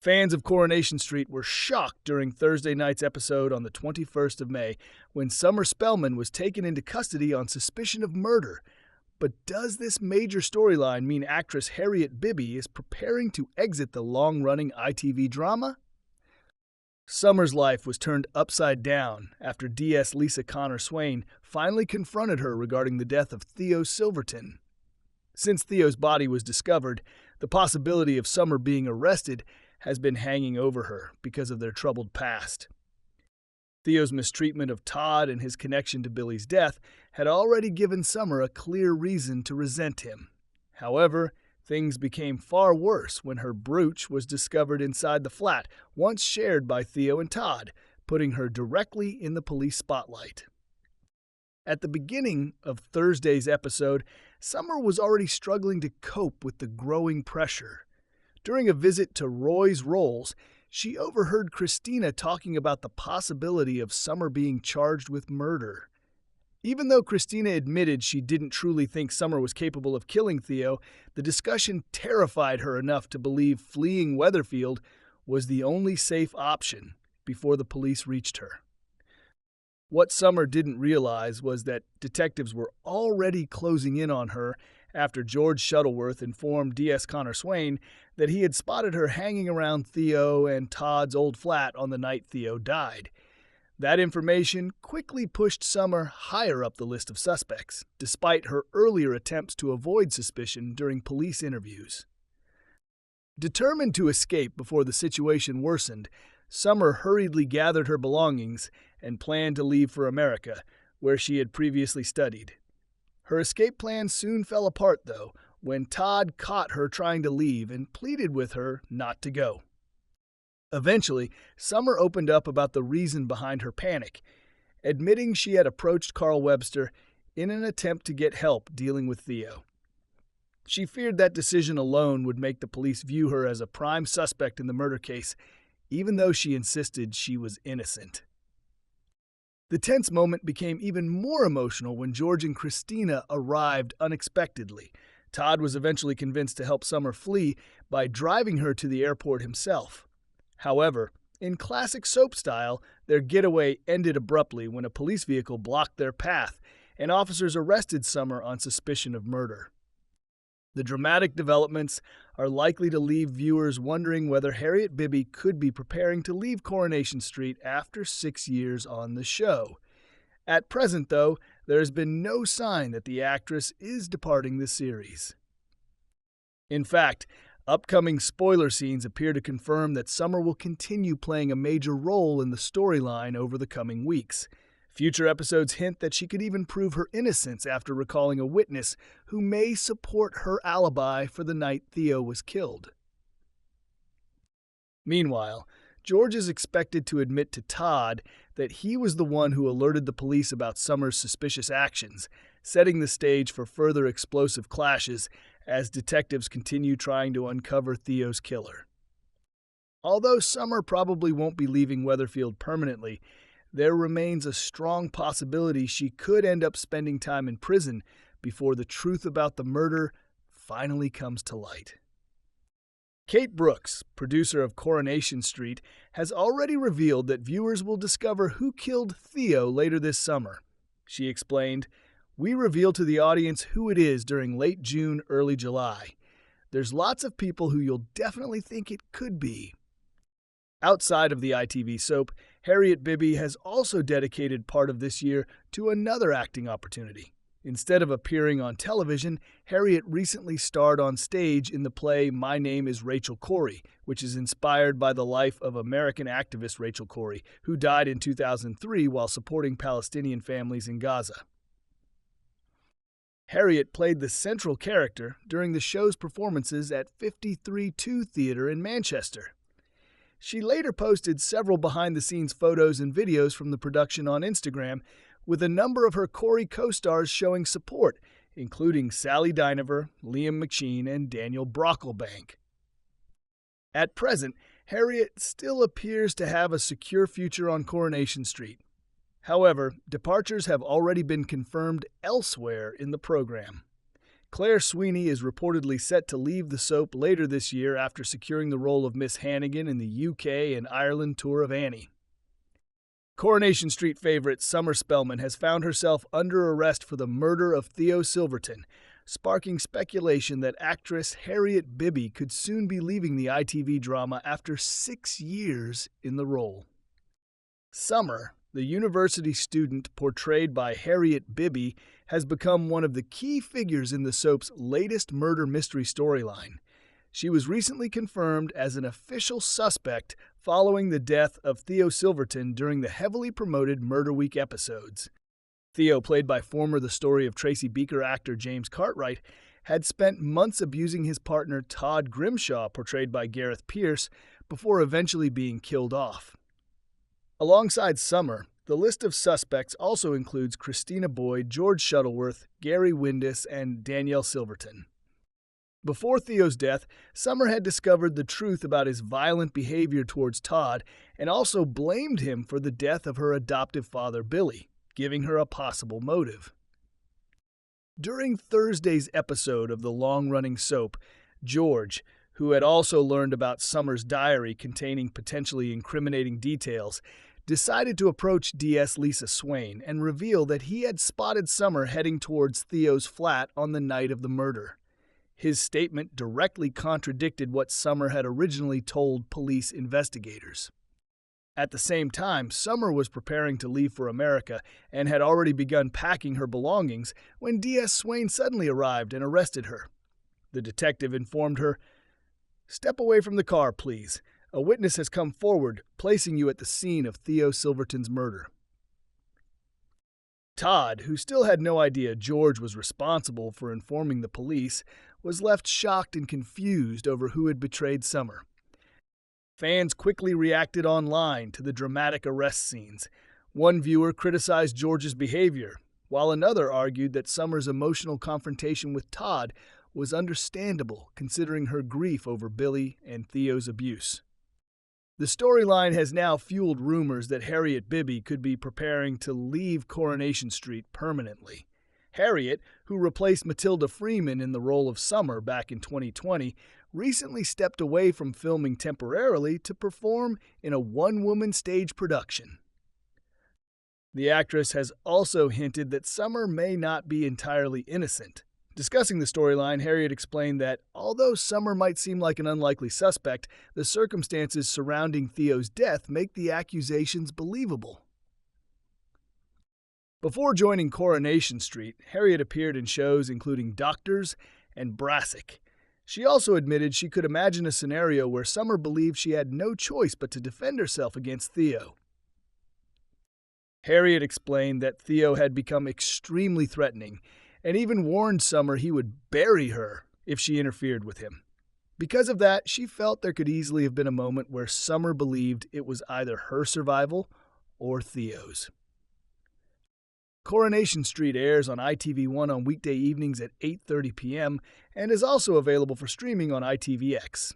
Fans of Coronation Street were shocked during Thursday night's episode on the 21st of May when Summer Spellman was taken into custody on suspicion of murder. But does this major storyline mean actress Harriet Bibby is preparing to exit the long-running ITV drama? Summer's life was turned upside down after DS Lisa Connor Swain finally confronted her regarding the death of Theo Silverton. Since Theo's body was discovered, the possibility of Summer being arrested has been hanging over her because of their troubled past. Theo's mistreatment of Todd and his connection to Billy's death had already given Summer a clear reason to resent him. However, things became far worse when her brooch was discovered inside the flat once shared by Theo and Todd, putting her directly in the police spotlight. At the beginning of Thursday's episode, Summer was already struggling to cope with the growing pressure. During a visit to Roy's Rolls, she overheard Christina talking about the possibility of Summer being charged with murder. Even though Christina admitted she didn't truly think Summer was capable of killing Theo, the discussion terrified her enough to believe fleeing Weatherfield was the only safe option before the police reached her. What Summer didn't realize was that detectives were already closing in on her after George Shuttleworth informed DS Connor Swain that he had spotted her hanging around Theo and Todd's old flat on the night Theo died. That information quickly pushed Summer higher up the list of suspects, despite her earlier attempts to avoid suspicion during police interviews. Determined to escape before the situation worsened, Summer hurriedly gathered her belongings and planned to leave for America, where she had previously studied. Her escape plan soon fell apart, though, when Todd caught her trying to leave and pleaded with her not to go. Eventually, Summer opened up about the reason behind her panic, admitting she had approached Carl Webster in an attempt to get help dealing with Theo. She feared that decision alone would make the police view her as a prime suspect in the murder case, even though she insisted she was innocent. The tense moment became even more emotional when George and Christina arrived unexpectedly. Todd was eventually convinced to help Summer flee by driving her to the airport himself. However, in classic soap style, their getaway ended abruptly when a police vehicle blocked their path, and officers arrested Summer on suspicion of murder. The dramatic developments are likely to leave viewers wondering whether Harriet Bibby could be preparing to leave Coronation Street after 6 years on the show. At present, though, there has been no sign that the actress is departing the series. In fact, upcoming spoiler scenes appear to confirm that Summer will continue playing a major role in the storyline over the coming weeks. Future episodes hint that she could even prove her innocence after recalling a witness who may support her alibi for the night Theo was killed. Meanwhile, George is expected to admit to Todd that he was the one who alerted the police about Summer's suspicious actions, setting the stage for further explosive clashes as detectives continue trying to uncover Theo's killer. Although Summer probably won't be leaving Weatherfield permanently, there remains a strong possibility she could end up spending time in prison before the truth about the murder finally comes to light. Kate Brooks, producer of Coronation Street, has already revealed that viewers will discover who killed Theo later this summer. She explained, "We reveal to the audience who it is during late June, early July. There's lots of people who you'll definitely think it could be." Outside of the ITV soap, Harriet Bibby has also dedicated part of this year to another acting opportunity. Instead of appearing on television, Harriet recently starred on stage in the play My Name is Rachel Corrie, which is inspired by the life of American activist Rachel Corrie, who died in 2003 while supporting Palestinian families in Gaza. Harriet played the central character during the show's performances at 53-2 Theatre in Manchester. She later posted several behind-the-scenes photos and videos from the production on Instagram, with a number of her Corrie co-stars showing support, including Sally Dynevor, Liam McSheen, and Daniel Brocklebank. At present, Harriet still appears to have a secure future on Coronation Street. However, departures have already been confirmed elsewhere in the program. Claire Sweeney is reportedly set to leave the soap later this year after securing the role of Miss Hannigan in the UK and Ireland tour of Annie. Coronation Street favorite Summer Spellman has found herself under arrest for the murder of Theo Silverton, sparking speculation that actress Harriet Bibby could soon be leaving the ITV drama after 6 years in the role. Summer, the university student portrayed by Harriet Bibby, has become one of the key figures in the soap's latest murder mystery storyline. She was recently confirmed as an official suspect following the death of Theo Silverton during the heavily promoted Murder Week episodes. Theo, played by former The Story of Tracy Beaker actor James Cartwright, had spent months abusing his partner Todd Grimshaw, portrayed by Gareth Pierce, before eventually being killed off. Alongside Summer, the list of suspects also includes Christina Boyd, George Shuttleworth, Gary Windus, and Danielle Silverton. Before Theo's death, Summer had discovered the truth about his violent behavior towards Todd and also blamed him for the death of her adoptive father, Billy, giving her a possible motive. During Thursday's episode of the long-running soap, George, who had also learned about Summer's diary containing potentially incriminating details, decided to approach DS Lisa Swain and reveal that he had spotted Summer heading towards Theo's flat on the night of the murder. His statement directly contradicted what Summer had originally told police investigators. At the same time, Summer was preparing to leave for America and had already begun packing her belongings when DS Swain suddenly arrived and arrested her. The detective informed her, "Step away from the car, please. A witness has come forward, placing you at the scene of Theo Silverton's murder." Todd, who still had no idea George was responsible for informing the police, was left shocked and confused over who had betrayed Summer. Fans quickly reacted online to the dramatic arrest scenes. One viewer criticized George's behavior, while another argued that Summer's emotional confrontation with Todd was understandable considering her grief over Billy and Theo's abuse. The storyline has now fueled rumors that Harriet Bibby could be preparing to leave Coronation Street permanently. Harriet, who replaced Matilda Freeman in the role of Summer back in 2020, recently stepped away from filming temporarily to perform in a one-woman stage production. The actress has also hinted that Summer may not be entirely innocent. Discussing the storyline, Harriet explained that although Summer might seem like an unlikely suspect, the circumstances surrounding Theo's death make the accusations believable. Before joining Coronation Street, Harriet appeared in shows including Doctors and Brassic. She also admitted she could imagine a scenario where Summer believed she had no choice but to defend herself against Theo. Harriet explained that Theo had become extremely threatening and even warned Summer he would bury her if she interfered with him. Because of that, she felt there could easily have been a moment where Summer believed it was either her survival or Theo's. Coronation Street airs on ITV1 on weekday evenings at 8:30 p.m. and is also available for streaming on ITVX.